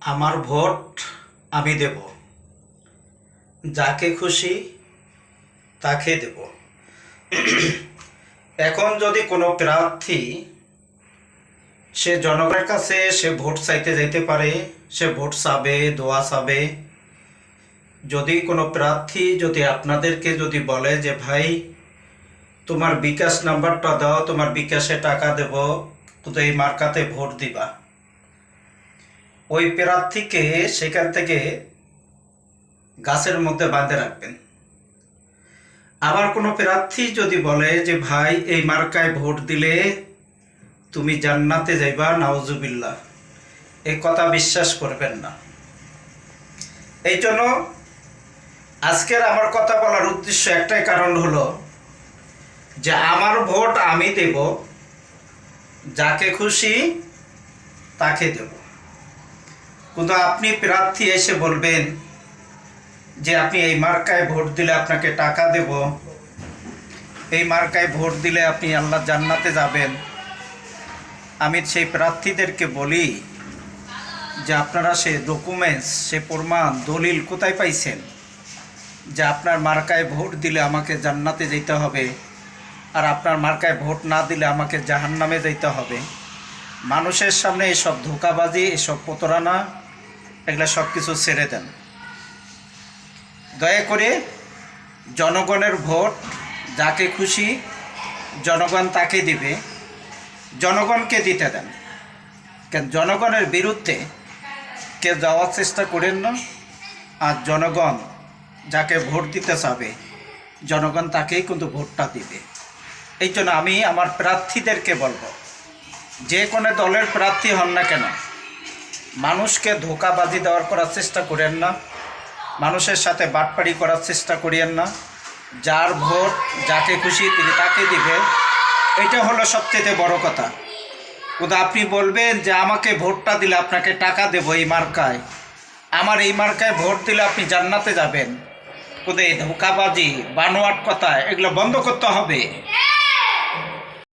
আমার ভোট আমি দেব, যাকে খুশি তাকে দেব। এখন যদি কোনো প্রার্থী সে জনগণের কাছে সে ভোট চাইতে যাইতে পারে, সে ভোট চাবে, দোয়া চাবে। যদি কোনো প্রার্থী যদি আপনাদেরকে যদি বলে যে ভাই তোমার বিকাশ নাম্বারটা দাও, তোমার বিকাশে টাকা দেব, কিন্তু এই মার্কাতে ভোট দিবা, ওই প্রার্থীকে সেখান থেকে গাছের মধ্যে বাঁধে রাখবেন। আবার কোনো প্রার্থী যদি বলে যে ভাই এই মার্কায় ভোট দিলে তুমি জান্নাতে যাইবা, নাউজুবিল্লাহ, এই কথা বিশ্বাস করবেন না। এই জন্য আজকের আমার কথা বলার উদ্দেশ্য একটাই কারণ হলো যে আমার ভোট আমি দেব, যাকে খুশি তাকে দেব। কিন্তু আপনি প্রার্থী এসে বলবেন যে আপনি এই মার্কায় ভোট দিলে আপনাকে টাকা দেব, এই মার্কায় ভোট দিলে আপনি আল্লাহ জান্নাতে যাবেন। আমি সেই প্রার্থীদেরকে বলি যে আপনারা সে ডকুমেন্টস, সে প্রমাণ, দলিল কোথায় পাইছেন যে আপনার মার্কায় ভোট দিলে আমাকে জান্নাতে যেতে হবে, আর আপনার মার্কায় ভোট না দিলে আমাকে জাহান্নামে যেতে হবে? মানুষের সামনে এসব ধোঁকাবাজি, এসব প্রতারণা, এগুলো সব কিছু ছেড়ে দেন। দয়া করে জনগণের ভোট যাকে খুশি জনগণ তাকে দিবে, জনগণকে দিতে দেন। কেন জনগণের বিরুদ্ধে কেউ যাওয়ার চেষ্টা করেন না। আর জনগণ যাকে ভোট দিতে চাবে জনগণ তাকেই কিন্তু ভোটটা দিবে। এই জন্য আমি আমার প্রার্থীদেরকে বলবো, যে কোনো দলের প্রার্থী হন না কেন, মানুষকে ধোঁকাবাজি দেওয়ার করার চেষ্টা করেন না, মানুষের সাথে বাটপাড়ি করার চেষ্টা করিয়েন না। যার ভোট যাকে খুশি তিনি তাকে দিবে, এটা হলো সবচেয়ে বড় কথা। কিন্তু আপনি বলবেন যে আমাকে ভোটটা দিলে আপনাকে টাকা দেবো এই মার্কায়, আমার এই মার্কায় ভোট দিলে আপনি জান্নাতে যাবেন, কিন্তু এই ধোঁকাবাজি, বানোয়াট কথা, এগুলো বন্ধ করতে হবে।